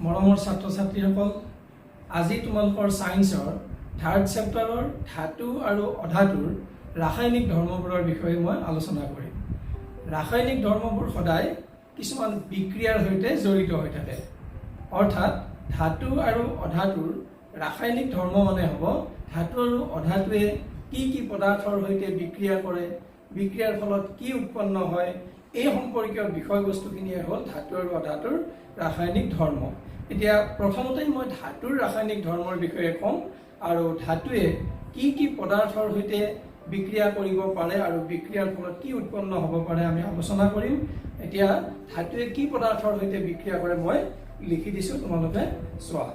মৰমৰ ছাত্ৰ ছাত্ৰীসকল, আজি তোমালোকৰ সায়েন্সৰ 3rd চেপ্টাৰৰ ধাতু আৰু অধাতুৰ ৰাসায়নিক ধৰ্মবোৰৰ বিষয়ে মই আলোচনা কৰিম। ৰাসায়নিক ধৰ্মবোৰ সদায় কিছুমান বিক্ৰিয়াৰ সৈতে জড়িত হৈ থাকে। অৰ্থাৎ ধাতু আৰু অধাতুৰ ৰাসায়নিক ধৰ্ম মানে হ'ব ধাতু আৰু অধাতুৱে কি পদাৰ্থৰ সৈতে বিক্ৰিয়া কৰে, বিক্ৰিয়াৰ ফলত কি উৎপন্ন হয়, এই সম্পৰ্কীয় বিষয়বস্তুখিনিয়ে হ'ল ধাতু আৰু অধাতুৰ ৰাসায়নিক ধৰ্ম। এতিয়া প্ৰথমতে মই ধাতুৰ ৰাসায়নিক ধৰ্মৰ বিষয়ে ক'ম আৰু ধাতুৱে কি পদাৰ্থৰ সৈতে বিক্ৰিয়া কৰিব পাৰে আৰু বিক্ৰিয়াৰ ফলত কি উৎপন্ন হ'ব পাৰে আমি আলোচনা কৰিম। এতিয়া ধাতুৱে কি পদাৰ্থৰ সৈতে বিক্ৰিয়া কৰে মই লিখি দিছোঁ, তোমালোকে চোৱা।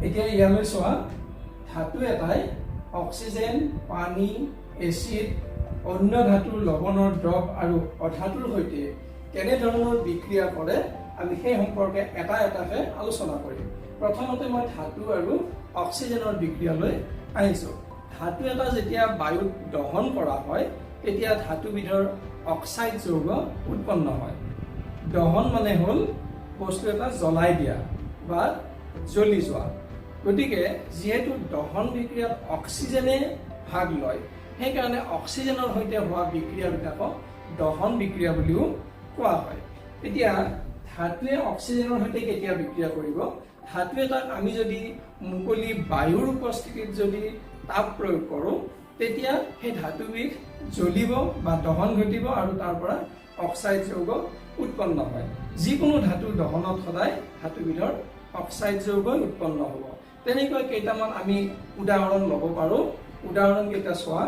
এতিয়া ইয়ালৈ চোৱা, ধাতু এটাই অক্সিজেন, পানী, এচিড, অন্য ধাতুৰ লৱণৰ দ্ৰৱ আৰু অধাতুৰ সৈতে কেনেধৰণৰ বিক্ৰিয়া কৰে আমি সেই সম্পৰ্কে এটা এটাকৈ আলোচনা কৰিম। প্ৰথমতে মই ধাতু আৰু অক্সিজেনৰ বিক্ৰিয়ালৈ আহিছোঁ। ধাতু এটা যেতিয়া বায়ুত দহন কৰা হয় তেতিয়া ধাতুবিধৰ অক্সাইড যৌগ উৎপন্ন হয়। দহন মানে হ'ল বস্তু এটা জ্বলাই দিয়া বা জ্বলি যোৱা। গতিকে যিহেতু দহন বিক্ৰিয়াত অক্সিজেনে ভাগ লয়, সেইকাৰণে অক্সিজেনৰ সৈতে হোৱা বিক্ৰিয়াবিলাকক দহন বিক্ৰিয়া বুলিও কোৱা হয়। এতিয়া ধাতুৱে অক্সিজেনৰ সৈতে কেতিয়া বিক্ৰিয়া কৰিব? ধাতু এটাক আমি যদি মুকলি বায়ুৰ উপস্থিতিত যদি তাপ প্ৰয়োগ কৰোঁ তেতিয়া সেই ধাতুবিধ জ্বলিব বা দহন ঘটিব আৰু তাৰ পৰা অক্সাইড যৌগ উৎপন্ন হয়। যিকোনো ধাতুৰ দহনত সদায় ধাতুবিধৰ অক্সাইড যৌগই উৎপন্ন হ'ব। তেনেকৈ কেইটামান আমি উদাহৰণ ল'ব পাৰোঁ। উদাহৰণ কেইটা চোৱা।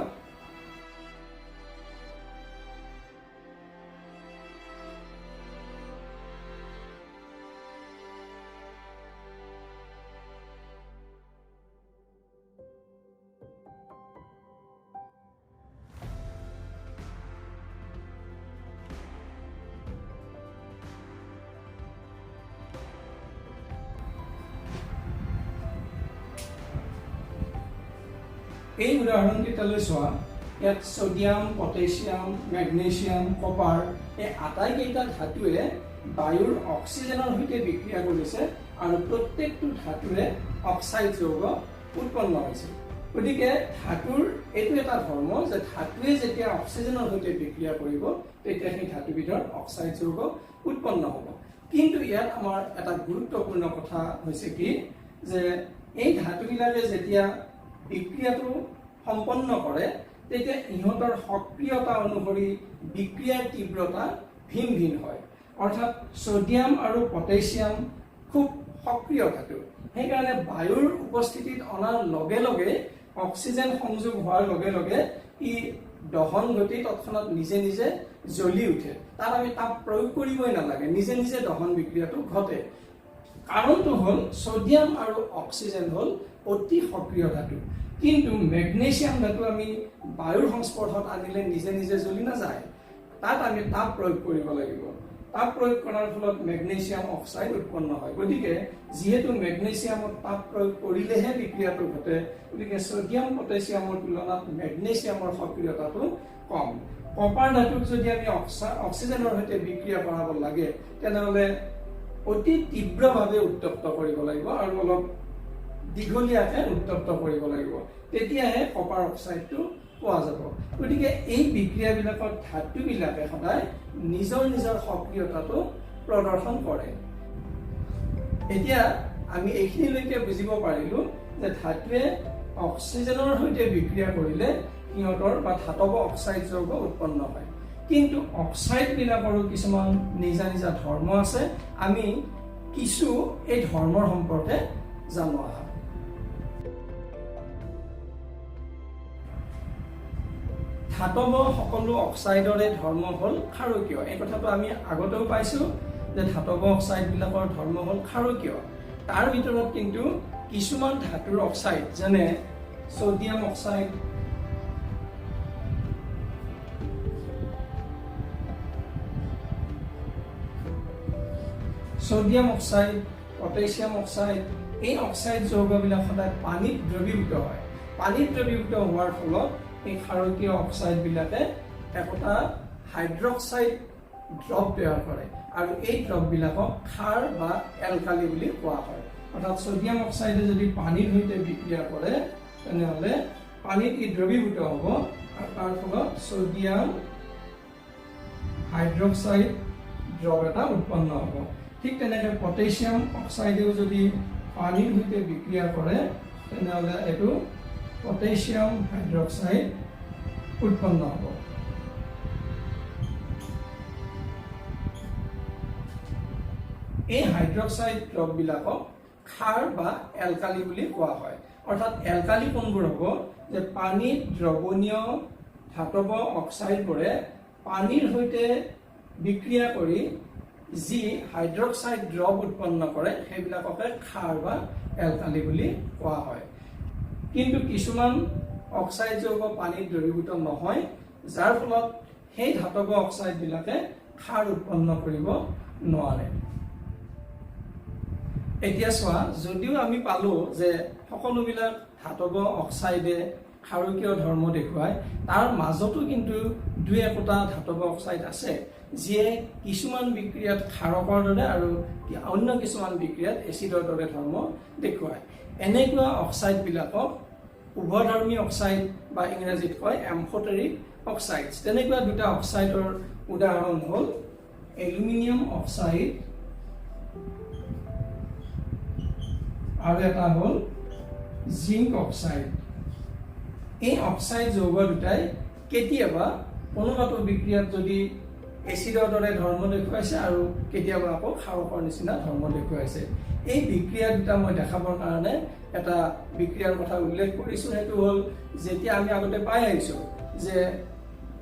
এই উদাহৰণকেইটালৈ চোৱা। ইয়াত ছডিয়াম, পটেছিয়াম, মেগনেছিয়াম, কপাৰ এই আটাইকেইটা ধাতুৱে বায়ুৰ অক্সিজেনৰ সৈতে বিক্ৰিয়া কৰিছে আৰু প্ৰত্যেকটো ধাতুৰে অক্সাইড যৌগ উৎপন্ন হৈছে। গতিকে ধাতুৰ এইটো এটা ধৰ্ম যে ধাতুৱে যেতিয়া অক্সিজেনৰ সৈতে বিক্ৰিয়া কৰিব তেতিয়া সেই ধাতুবিধৰ অক্সাইড যৌগ উৎপন্ন হ'ব। কিন্তু ইয়াত আমাৰ এটা গুৰুত্বপূৰ্ণ কথা হৈছে কি যে এই ধাতুবিলাকে যেতিয়া বিক্ৰিয়াটো সম্পন্ন কৰে তেতিয়া ইহঁতৰ সক্ৰিয়তা অনুসৰি বিক্ৰিয়াৰ তীব্ৰতা ভিন ভিন হয়। অৰ্থাৎ ছডিয়াম আৰু পটেছিয়াম খুব সক্ৰিয় ধাতু, সেইকাৰণে বায়ুৰ উপস্থিতিত অনাৰ লগে লগে অক্সিজেন সংযোগ হোৱাৰ লগে লগে ই দহন ঘটি তৎক্ষণাত নিজে নিজে জ্বলি উঠে। তাত আমি তাপ প্ৰয়োগ কৰিবই নালাগে, নিজে নিজে দহন বিক্ৰিয়াটো ঘটে। কাৰণটো হ'ল ছডিয়াম আৰু অক্সিজেন হ'ল অতি সক্ৰিয় ধাতু, কিন্তু মেগনেছিয়াম ধাতু আমি বায়ুৰ সংস্পৰ্শত আনিলে নিজে নিজে জ্বলি নাযায়। তাত আমি তাপ প্ৰয়োগ কৰিব লাগিব। তাপ প্ৰয়োগ কৰাৰ ফলত মেগনেছিয়াম অক্সাইড উৎপন্ন হয়। গতিকে যিহেতু মেগনেছিয়ামত তাপ প্ৰয়োগ কৰিলেহে বিক্ৰিয়াটো ঘটে, গতিকে ছডিয়াম পটেছিয়ামৰ তুলনাত মেগনেছিয়ামৰ সক্ৰিয়তাটো কম। কপাৰ ধাতুক যদি আমি অক্সিজেনৰ সৈতে বিক্ৰিয়া কৰাব লাগে তেনেহ'লে অতি তীব্ৰভাৱে উত্তপ্ত কৰিব লাগিব আৰু অলপ দীঘলীয়াকৈ উত্তপ্ত কৰিব লাগিব, তেতিয়াহে কপাৰ অক্সাইডটো পোৱা যাব। গতিকে এই বিক্ৰিয়াবিলাকত ধাতুবিলাকে সদায় নিজৰ নিজৰ সক্ৰিয়তাটো প্ৰদৰ্শন কৰে। এতিয়া আমি এইখিনিলৈকে বুজিব পাৰিলোঁ যে ধাতুৱে অক্সিজেনৰ সৈতে বিক্ৰিয়া কৰিলে সিহঁতৰ বা ধাতৱ অক্সাইড যৌগ উৎপন্ন হয়। কিন্তু অক্সাইডবিলাকৰো কিছুমান নিজা নিজা ধৰ্ম আছে। আমি কিছু এই ধৰ্মৰ সম্পৰ্কে জানো আহা। ধাতৱ সকলো অক্সাইডৰে ধৰ্ম হ'ল ক্ষাৰকীয়। এই কথাটো আমি আগতেও পাইছোঁ যে ধাতৱ অক্সাইডবিলাকৰ ধৰ্ম হ'ল ক্ষাৰকীয়। তাৰ ভিতৰত কিন্তু কিছুমান ধাতুৰ অক্সাইড যেনে সোডিয়াম অক্সাইড, পটাছিয়াম অক্সাইড, এই অক্সাইড যৌগবিলাক সদায় পানীত দ্ৰৱীভূত হয়। পানীত দ্ৰৱীভূত হোৱাৰ ফলত এই ক্ষাৰকীয় অক্সাইডবিলাকে একোটা হাইড্ৰক্সাইড ড্ৰপ তৈয়াৰ কৰে আৰু এই ড্ৰপবিলাকক ক্ষাৰ বা এলকালি বুলি কোৱা হয়। অৰ্থাৎ সোডিয়াম অক্সাইডে যদি পানীৰ সৈতে বিক্ৰিয়া কৰে তেনেহ'লে পানীত ই দ্ৰৱীভূত হ'ব আৰু তাৰ ফলত সোডিয়াম হাইড্ৰক্সাইড ড্ৰপ এটা উৎপন্ন হ'ব। ঠিক তেনেকৈ পটাছিয়াম অক্সাইডেও যদি পানীৰ সৈতে বিক্ৰিয়া কৰে তেনেহ'লে এইটো পটাছিয়াম হাইড্ৰক্সাইড উৎপন্ন হ'ব। এই হাইড্ৰক্সাইড ড্ৰপবিলাকক ক্ষাৰ বা এলকালি বুলি কোৱা হয়। অৰ্থাৎ এলকালি কোনবোৰ হ'ব যে পানীত দ্ৰৱণীয় ধাতৱ অক্সাইডবোৰে পানীৰ সৈতে বিক্ৰিয়া কৰি যি হাইড্ৰক্সাইড ড্ৰপ উৎপন্ন কৰে সেইবিলাককে ক্ষাৰ বা এলকালি বুলি কোৱা হয়। কিন্তু কিছুমান অক্সাইড যৌগ পানীত দ্ৰৱীভূত নহয়, যাৰ ফলত সেই ধাতৱ অক্সাইডবিলাকে ক্ষাৰ উৎপন্ন কৰিব নোৱাৰে। এতিয়া চোৱা, যদিও আমি পালো যে সকলোবিলাক ধাতৱ অক্সাইডে ক্ষাৰকীয় ধৰ্ম দেখুৱায়, তাৰ মাজতো কিন্তু দুই একোটা ধাতৱ অক্সাইড আছে যিয়ে কিছুমান বিক্ৰিয়াত ক্ষাৰকৰ দৰে আৰু অন্য কিছুমান বিক্ৰিয়াত এচিডৰ দৰে ধৰ্ম দেখুৱায়। এনেকুৱা অক্সাইডবিলাকক উভধৰ্মী অক্সাইড বা ইংৰাজীত কয় এম্ফটেৰিক অক্সাইড। তেনেকুৱা দুটা অক্সাইডৰ উদাহৰণ হ'ল এলুমিনিয়াম অক্সাইড আৰু এটা হ'ল জিংক অক্সাইড। এই অক্সাইড যৌগ দুটাই কেতিয়াবা কোনোবাটো বিক্ৰিয়াত যদি এচিডৰ দৰে ধৰ্ম দেখুৱাইছে আৰু কেতিয়াবা আকৌ ক্ষাৰকৰ নিচিনা ধৰ্ম দেখুৱাইছে। এই বিক্ৰিয়া দুটা মই দেখাবৰ কাৰণে এটা বিক্ৰিয়াৰ কথা উল্লেখ কৰিছোঁ, সেইটো হ'ল যেতিয়া আমি আগতে পাই আহিছোঁ যে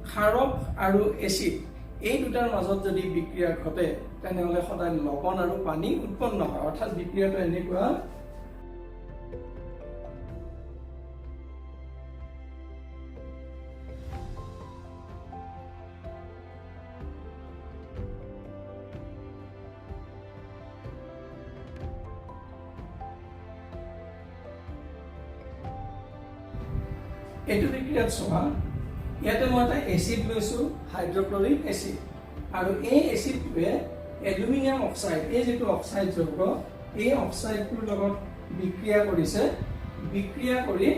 ক্ষাৰক আৰু এচিড এই দুটাৰ মাজত যদি বিক্ৰিয়া ঘটে তেনেহ'লে সদায় লৱণ আৰু পানী উৎপন্ন হয়। অৰ্থাৎ বিক্ৰিয়াটো এনেকুৱা এইটো বিক্ৰিয়াত চোৱা, ইয়াতে মই এটা এচিড লৈছোঁ, হাইড্ৰক্লৰিক এচিড, আৰু এই এচিডটোৱে এলুমিনিয়াম অক্সাইড, এই যিটো অক্সাইড যৌগ, এই অক্সাইডটোৰ লগত বিক্ৰিয়া কৰিছে। বিক্ৰিয়া কৰি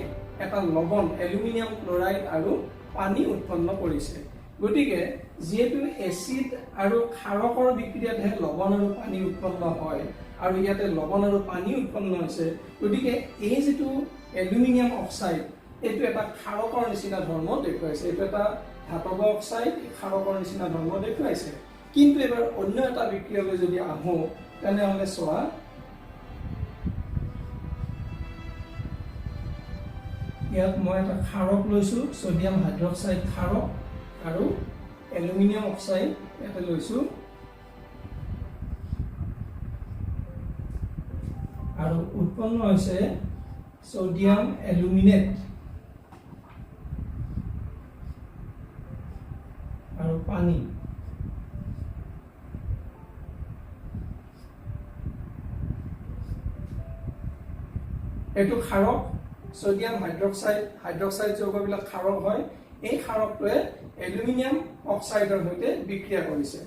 এটা লৱণ এলুমিনিয়াম ক্লৰাইড আৰু পানী উৎপন্ন কৰিছে। গতিকে যিহেতু এচিড আৰু ক্ষাৰকৰ বিক্ৰিয়াতহে লৱণ আৰু পানী উৎপন্ন হয় আৰু ইয়াতে লৱণ আৰু পানী উৎপন্ন হৈছে, গতিকে এই যিটো এলুমিনিয়াম অক্সাইড এইটো এটা ক্ষাৰকৰ নিচিনা ধৰ্ম দেখুৱাইছে। এইটো এটা ধাতৱ অক্সাইড, ক্ষাৰকৰ নিচিনা ধৰ্ম দেখুৱাইছে। কিন্তু এবাৰ অন্য এটা বিক্ৰিয়ালৈ যদি আহোঁ তেনেহ'লে চোৱা, ইয়াত মই এটা ক্ষাৰক লৈছোঁ, সোডিয়াম হাইড্ৰক্সাইড ক্ষাৰক, আৰু এলুমিনিয়াম অক্সাইড ইয়াতে লৈছোঁ, আৰু উৎপন্ন হৈছে সোডিয়াম এলুমিনেট আৰু পানী। এইটো ক্ষাৰক, সোডিয়াম হাইড্ৰক্সাইড যৌগবিলাক ক্ষাৰক হয়। এই ক্ষাৰকটোৱে এলুমিনিয়াম অক্সাইডৰ সৈতে বিক্ৰিয়া কৰিছে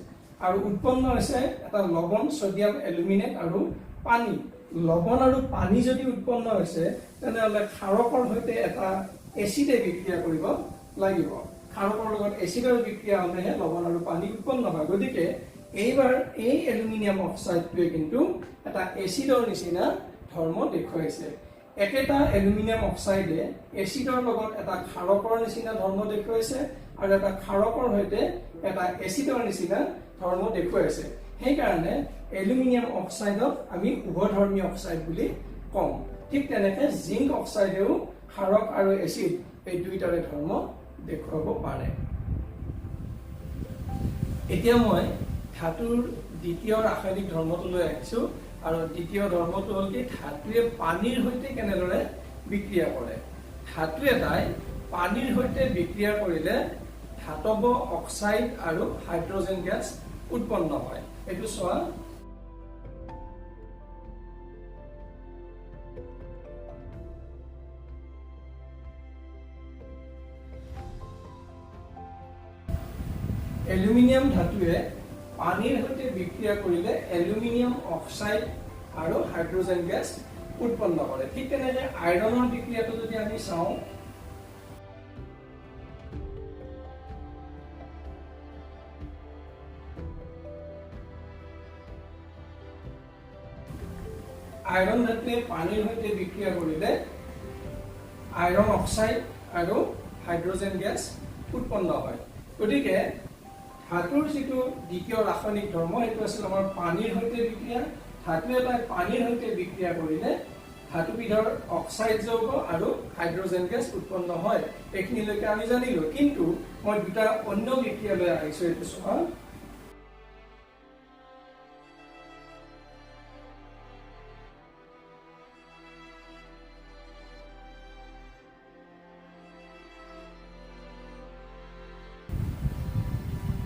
আৰু উৎপন্ন হৈছে এটা লৱণ সোডিয়াম এলুমিনেট আৰু পানী। লৱণ আৰু পানী যদি উৎপন্ন হৈছে তেনেহ'লে ক্ষাৰকৰ সৈতে এটা এচিডে বিক্ৰিয়া কৰিব লাগিব। ক্ষাৰকৰ লগত এচিডৰ বিক্ৰিয়া হ'লেহে লৱণ আৰু পানী উৎপন্ন হয়। গতিকে এইবাৰ এই এলুমিনিয়াম অক্সাইডটোৱে কিন্তু এটা এচিডৰ নিচিনা ধৰ্ম দেখুৱাইছে। একেটা এলুমিনিয়াম অক্সাইডে এচিডৰ লগত এটা ক্ষাৰকৰ নিচিনা ধৰ্ম দেখুৱাইছে আৰু এটা ক্ষাৰকৰ সৈতে এটা এচিডৰ নিচিনা ধৰ্ম দেখুৱাইছে। সেইকাৰণে এলুমিনিয়াম অক্সাইডক আমি উভধৰ্মী অক্সাইড বুলি কওঁ। ঠিক তেনেকৈ জিংক অক্সাইডেও ক্ষাৰক আৰু এচিড এই দুইটাৰে ধৰ্ম দেখুৱাব পাৰে। এতিয়া মই ধাতুৰ দ্বিতীয় ৰাসায়নিক ধৰ্মটো লৈ আহিছোঁ আৰু দ্বিতীয় ধৰ্মটো হ'ল কি ধাতুৱে পানীৰ সৈতে কেনেদৰে বিক্ৰিয়া কৰে। ধাতু এটাই পানীৰ সৈতে বিক্ৰিয়া কৰিলে ধাতৱ অক্সাইড আৰু হাইড্ৰজেন গেছ উৎপন্ন হয়। এইটো চোৱা, এলুমিনিয়াম ধাতুৱে পানীৰ সৈতে বিক্ৰিয়া কৰিলে এলুমিনিয়াম অক্সাইড আৰু হাইড্ৰজেন গেছ উৎপন্ন কৰে। ঠিক তেনেকৈ আইৰণৰ বিক্ৰিয়াটো যদি আমি চাওঁ, আইৰণ ধাতুৱে পানীৰ সৈতে বিক্ৰিয়া কৰিলে আইৰণ অক্সাইড আৰু হাইড্ৰজেন গেছ উৎপন্ন হয়। গতিকে ধাতুৰ যিটো দ্বিতীয় ৰাসায়নিক ধৰ্ম সেইটো আছিল আমাৰ পানীৰ সৈতে বিক্ৰিয়া। ধাতু এটাই পানীৰ সৈতে বিক্ৰিয়া কৰিলে ধাতুবিধৰ অক্সাইড যৌগ আৰু হাইড্ৰজেন গেছ উৎপন্ন হয়। এইখিনিলৈকে আমি জানিলো, কিন্তু মই দুটা অন্য বিক্ৰিয়া লৈ আহিছো। এইটো চোৱা,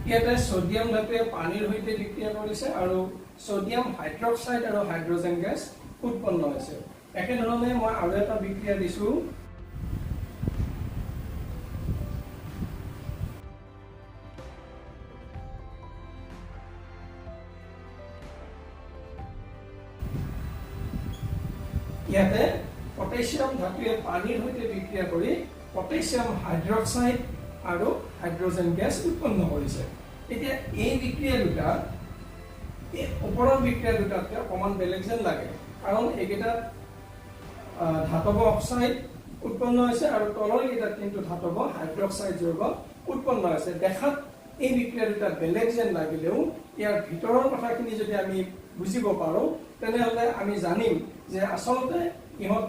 ইয়াতে সোডিয়াম ধাতুৱে পানীৰ সৈতে বিক্ৰিয়া কৰিছে আৰু সোডিয়াম হাইড্ৰক্সাইড আৰু হাইড্ৰজেন গেছ উৎপন্ন হৈছে। একেধৰণে মই আৰু এটা বিক্ৰিয়া দিছো, ইয়াতে পটাছিয়াম ধাতুৱে পানীৰ সৈতে বিক্ৰিয়া কৰি পটাছিয়াম হাইড্ৰক্সাইড আৰু হাইড্ৰজেন গেছ উৎপন্ন কৰিছে। এতিয়া এই বিক্ৰিয়া দুটা ওপৰৰ বিক্ৰিয়া দুটাতকৈ অকণমান বেলেগ যেন লাগে, কাৰণ এইকেইটাত ধাতৱ অক্সাইড উৎপন্ন হৈছে আৰু তলৰ কেইটাত কিন্তু ধাতৱ হাইড্ৰক্সাইড যৌগ উৎপন্ন হৈছে। দেখাত এই বিক্ৰিয়া দুটা বেলেগ যেন লাগিলেও ইয়াৰ ভিতৰৰ কথাখিনি যদি আমি বুজিব পাৰোঁ তেনেহ'লে আমি জানিম যে আচলতে ইহঁত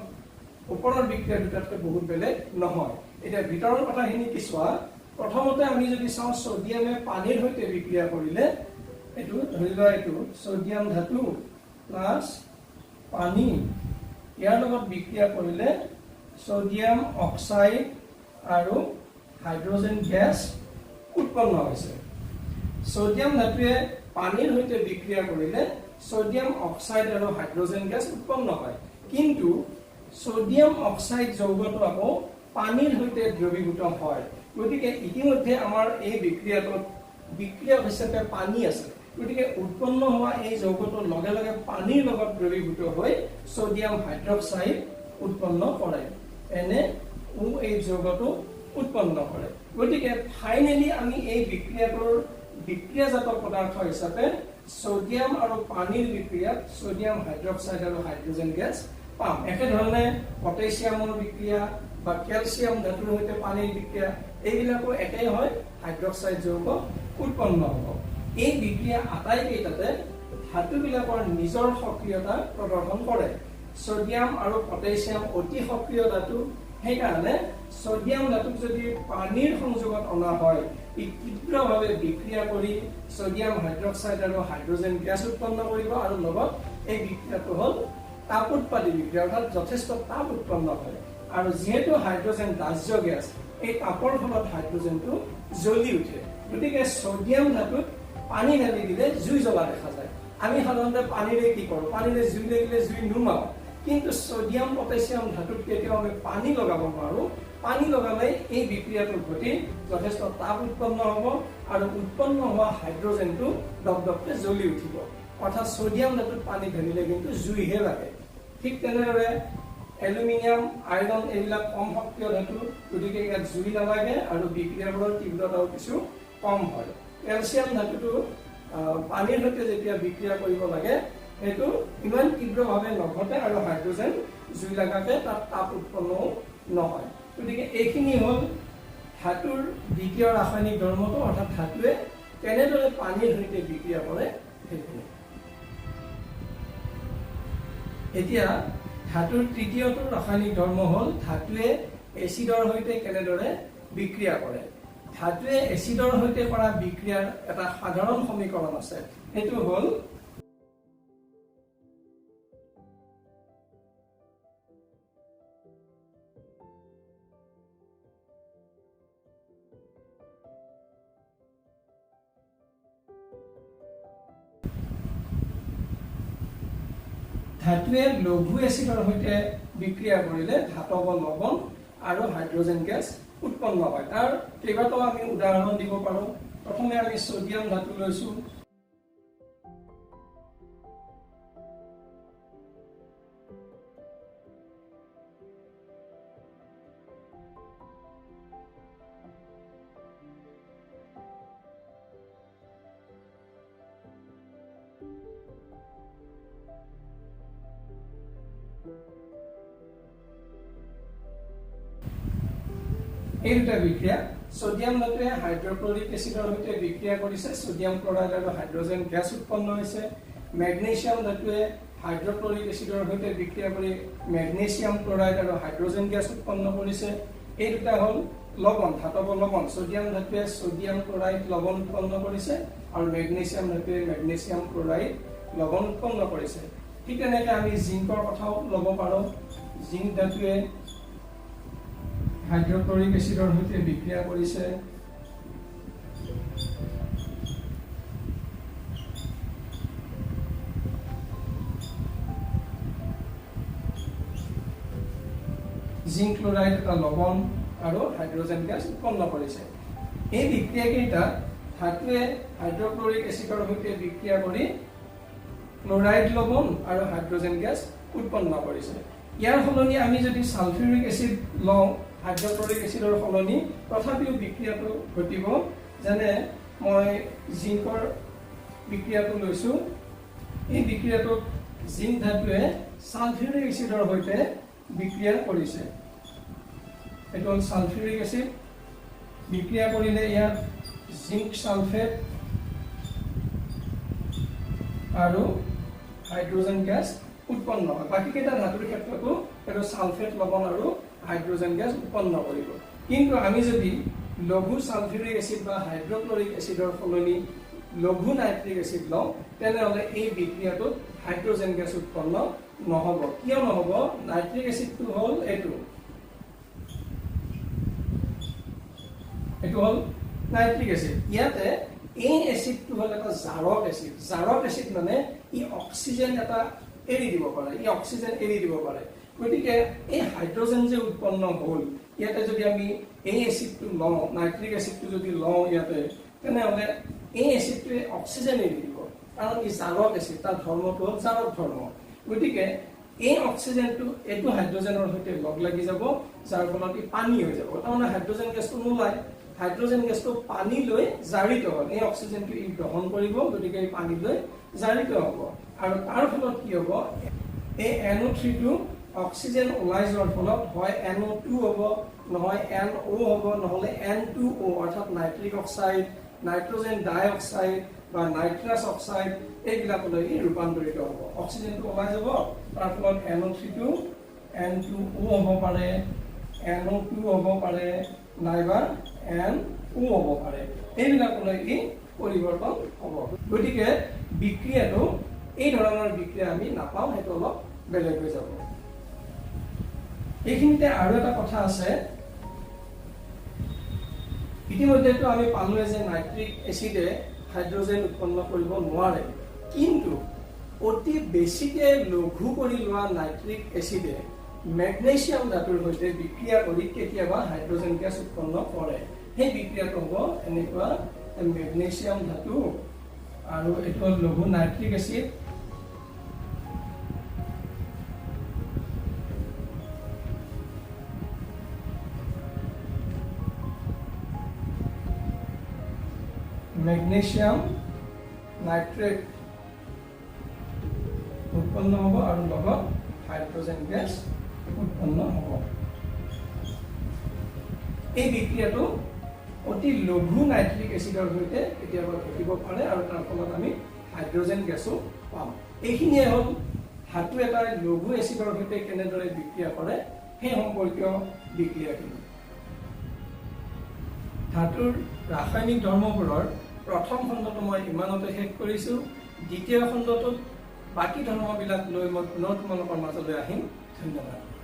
ওপৰৰ বিক্ৰিয়া দুটাতকৈ বহুত বেলেগ নহয়। এতিয়া ভিতৰৰ কথাখিনি কি চোৱা, প্ৰথমতে আমি যদি চাওঁ সোডিয়ামে পানীৰ সৈতে বিক্ৰিয়া কৰিলে, এইটো ধৰি লোৱা এইটো সোডিয়াম ধাতু প্লাছ পানী, ইয়াৰ লগত বিক্ৰিয়া কৰিলে সোডিয়াম অক্সাইড আৰু হাইড্ৰজেন গেছ উৎপন্ন হৈছে। সোডিয়াম ধাতুৱে পানীৰ সৈতে বিক্ৰিয়া কৰিলে সোডিয়াম অক্সাইড আৰু হাইড্ৰজেন গেছ উৎপন্ন হয়, কিন্তু সোডিয়াম অক্সাইড যৌগটো আকৌ পানীৰ সৈতে দ্ৰৱীভূত হয়। গতিকে ইতিমধ্যে আমাৰ এই বিক্ৰিয়াটোত বিক্ৰিয়া হিচাপে পানী আছে, গতিকে উৎপন্ন হোৱা এই যৌগটোৰ লগে লগে পানীৰ লগত দ্ৰৱীভূত হৈ সোডিয়াম হাইড্ৰক্সাইড উৎপন্ন কৰে, এনে এই যৌগটো উৎপন্ন কৰে। গতিকে ফাইনেলি আমি এই বিক্ৰিয়াটোৰ বিক্ৰিয়াজাত পদাৰ্থ হিচাপে সোডিয়াম আৰু পানীৰ বিক্ৰিয়াত সোডিয়াম হাইড্ৰক্সাইড আৰু হাইড্ৰজেন গেছ পাম। একেধৰণে পটাছিয়ামৰ বিক্ৰিয়া বা কেলছিয়াম ধাতুৰ সৈতে পানীৰ বিক্ৰিয়া এইবিলাকো একেই হয়, হাইড্ৰক্সাইড যৌগ উৎপন্ন হ'ব। এই বিক্ৰিয়া আটাইকেইটাতে ধাতুবিলাকৰ নিজৰ সক্ৰিয়তা প্ৰদৰ্শন কৰে। সোডিয়াম আৰু পটাছিয়াম অতি সক্ৰিয় ধাতু, সেইকাৰণে সোডিয়াম ধাতুক যদি পানীৰ সংযোগত অনা হয় ই তীব্ৰভাৱে বিক্ৰিয়া কৰি সোডিয়াম হাইড্ৰক্সাইড আৰু হাইড্ৰজেন গেছ উৎপন্ন কৰিব, আৰু লগত এই বিক্ৰিয়াটো হ'ল তাপোৎপাদী বিক্ৰিয়া, অৰ্থাৎ যথেষ্ট তাপ উৎপন্ন হয়। আৰু যিহেতু হাইড্ৰজেন দাহ্য গেছ, এই তাপৰ ফলত হাইড্ৰজেনটো জ্বলি উঠে। গতিকে সোডিয়াম ধাতুত পানী ঢালি দিলে জুই জ্বলা দেখা যায়। আমি সাধাৰণতে পানীৰে কি কৰোঁ, পানীৰে জুই লাগিলে জুই নুমাওঁ, কিন্তু সোডিয়াম পটাছিয়াম ধাতুত কেতিয়াও আমি পানী লগাব নোৱাৰোঁ। পানী লগালে এই বিক্ৰিয়াটো ঘটি যথেষ্ট তাপ উৎপন্ন হ'ব আৰু উৎপন্ন হোৱা হাইড্ৰজেনটো দপদপকে জ্বলি উঠিব। অৰ্থাৎ সোডিয়াম ধাতুত পানী ঢালিলে কিন্তু জুইহে লাগে। ঠিক তেনেদৰে এলুমিনিয়াম, আইৰণ এইবিলাক কম সক্ৰিয় ধাতু, গতিকে ইয়াত জুই নালাগে আৰু বিক্ৰিয়াবোৰৰ তীব্ৰতাও কিছু কম হয়। কেলছিয়াম ধাতুটো পানীৰ সৈতে যেতিয়া বিক্ৰিয়া কৰিব লাগে সেইটো ইমান তীব্ৰভাৱে নঘটে আৰু হাইড্ৰজেন জুই লগাকে তাত তাপ উৎপন্নও নহয়। গতিকে এইখিনি হ'ল ধাতুৰ দ্বিতীয় ৰাসায়নিক ধৰ্মটো, অৰ্থাৎ ধাতুৱে কেনেদৰে পানীৰ সৈতে বিক্ৰিয়া কৰে সেইখিনি। এতিয়া ধাতুৰ তৃতীয়টো ৰাসায়নিক ধৰ্ম হ'ল ধাতুৱে এচিডৰ সৈতে কেনেদৰে বিক্ৰিয়া কৰে। ধাতুৱে এচিডৰ সৈতে কৰা বিক্ৰিয়াৰ এটা সাধাৰণ সমীকৰণ আছে, সেইটো হ'ল ধাতুৱে লঘু এচিডৰ সৈতে বিক্ৰিয়া কৰিলে ধাতব লৱণ আৰু হাইড্ৰজেন গেছ উৎপন্ন হয়। তাৰ কেইবাটাও আমি উদাহৰণ দিব পাৰোঁ। প্ৰথমে আমি সোডিয়াম ধাতু লৈছোঁ। এই দুটা বিক্ৰিয়া সোডিয়াম ধাতুৱে হাইড্ৰক্লৰিক এচিডৰ সৈতে বিক্ৰিয়া কৰিছে, সোডিয়াম ক্লৰাইড আৰু হাইড্ৰজেন গেছ উৎপন্ন হৈছে। মেগনেছিয়াম ধাতুৱে হাইড্ৰক্লৰিক এচিডৰ সৈতে বিক্ৰিয়া কৰি মেগনেছিয়াম ক্লৰাইড আৰু হাইড্ৰজেন গেছ উৎপন্ন কৰিছে। এই দুটা হ'ল লৱণ, ধাতব লৱণ। সোডিয়াম ধাতুৱে সোডিয়াম ক্লৰাইড লৱণ উৎপন্ন কৰিছে আৰু মেগনেছিয়াম ধাতুৱে মেগনেছিয়াম ক্লৰাইড লৱণ উৎপন্ন কৰিছে। ঠিক তেনেকৈ আমি জিংকৰ কথাও ল'ব পাৰোঁ। জিংক ধাতুৱে হাইড্ৰক্লৰিক এচিডৰ সৈতে বিক্ৰিয়া কৰিছে। জিংক ক্লৰাইড এটা লৱণ আৰু হাইড্ৰজেন গেছ উৎপন্ন কৰিছে। এই বিক্ৰিয়াকেইটা ধাতুৱে হাইড্ৰক্লৰিক এচিডৰ সৈতে বিক্ৰিয়া কৰি ক্লৰাইড লৱণ আৰু হাইড্ৰজেন গেছ উৎপন্ন কৰিছে। ইয়াৰ সলনি আমি যদি সালফিউৰিক এচিড লওঁ হাইড্ৰক্লৰিক এচিডৰ সলনি, তথাপিও বিক্ৰিয়াটো ঘটিব। যেনে মই জিংকৰ বিক্ৰিয়াটো লৈছোঁ। এই বিক্ৰিয়াটোত জিংক ধাতুৱে সালফিউৰিক এচিডৰ সৈতে বিক্ৰিয়া কৰিছে। এইটো হ'ল সালফিউৰিক এচিড। বিক্ৰিয়া কৰিলে ইয়াত জিংক সালফেট আৰু হাইড্ৰজেন গেছ উৎপন্ন হয়। বাকীকেইটা ধাতুৰ ক্ষেত্ৰতো এইটো সালফেট লৱণ আৰু হাইড্ৰজেন গেছ উৎপন্ন কৰিব। কিন্তু আমি যদি লঘু সালফিউৰিক এচিড বা হাইড্ৰক্লৰিক এচিডৰ সলনি লঘু নাইট্ৰিক এচিড লওঁ, তেনেহ'লে এই বিক্ৰিয়াটোত হাইড্ৰজেন গেছ উৎপন্ন নহ'ব। কিয় নহ'ব? নাইট্ৰিক এচিডটো হ'ল এইটো হ'ল নাইট্ৰিক এচিড। ইয়াতে এই এচিডটো হ'ল এটা জাৰক এচিড। জাৰক এচিড মানে ই অক্সিজেন এটা এৰি দিব পাৰে। গতিকে এই হাইড্ৰজেন যে উৎপন্ন হ'ল, ইয়াতে যদি আমি এই এচিডটো লওঁ, নাইট্ৰিক এচিডটো যদি লওঁ ইয়াতে, তেনেহ'লে এই এচিডটোৱে অক্সিজেন এৰি দিব, কাৰণ ই জাৰক এচিড, তাৰ ধৰ্মটো হ'ল জাৰক ধৰ্ম। গতিকে এই অক্সিজেনটো এইটো হাইড্ৰজেনৰ সৈতে লগ লাগি যাব, যাৰ ফলত ই পানী হৈ যাব। তাৰমানে হাইড্ৰজেন গেছটো নোলায়। হাইড্ৰজেন গেছটো পানী লৈ জাৰিত হ'ল। এই অক্সিজেনটো ই গ্ৰহণ কৰিব, গতিকে এই পানী লৈ জাৰিত হ'ব। আৰু তাৰ ফলত কি হ'ব? এই NO3টো অক্সিজেন ওলাই যোৱাৰ ফলত হয় NO2 হ'ব, নহয় NO হ'ব, নহ'লে N2O অৰ্থাৎ নাইট্ৰিক অক্সাইড, নাইট্ৰজেন ডাই অক্সাইড বা নাইট্ৰাছ অক্সাইড এইবিলাকলৈ ই ৰূপান্তৰিত হ'ব। অক্সিজেনটো ওলাই যাব, তাৰ ফলত NO3টো N2O হ'ব পাৰে, NO2 হ'ব পাৰে, নাইবা NO হ'ব পাৰে। এইবিলাকলৈ ই পৰিৱৰ্তন হ'ব। গতিকে বিক্ৰিয়াটো এই ধৰণৰ বিক্ৰিয়া আমি নাপাওঁ, সেইটো অলপ বেলেগ হৈ যাব। এইখিনিতে আৰু এটা কথা আছে। ইতিমধ্যেতো আমি পালোৱে যে নাইট্ৰিক এচিডে হাইড্ৰজেন উৎপন্ন কৰিব নোৱাৰে, কিন্তু অতি বেছিকে লঘু কৰি লোৱা নাইট্ৰিক এচিডে মেগনেছিয়াম ধাতুৰ সৈতে বিক্ৰিয়া কৰি কেতিয়াবা হাইড্ৰজেন গেছ উৎপন্ন কৰে। সেই বিক্ৰিয়াটো হ'ব এনেকুৱা, মেগনেছিয়াম ধাতু আৰু এইটো হ'ল লঘু নাইট্ৰিক এচিড, মেগনেছিয়াম নাইট্ৰেট উৎপন্ন হ'ব আৰু লগত হাইড্ৰজেন গেছ উৎপন্ন হ'ব। এই বিক্ৰিয়াটো অতি লঘু নাইট্ৰিক এচিডৰ সৈতে কেতিয়াবা ঘটিব পাৰে আৰু তাৰ ফলত আমি হাইড্ৰজেন গেছো পাম। এইখিনিয়ে হ'ল ধাতু এটাই লঘু এচিডৰ সৈতে কেনেদৰে বিক্ৰিয়া কৰে সেই সম্পৰ্কীয় বিক্ৰিয়াখিনি। ধাতুৰ ৰাসায়নিক ধৰ্মবোৰৰ প্ৰথম খণ্ডটো মই ইমানতে শেষ কৰিছোঁ। দ্বিতীয় খণ্ডটোত বাকী ধৰ্মবিলাক লৈ মই পুনৰ তোমালোকৰ মাজলৈ আহিম। ধন্যবাদ।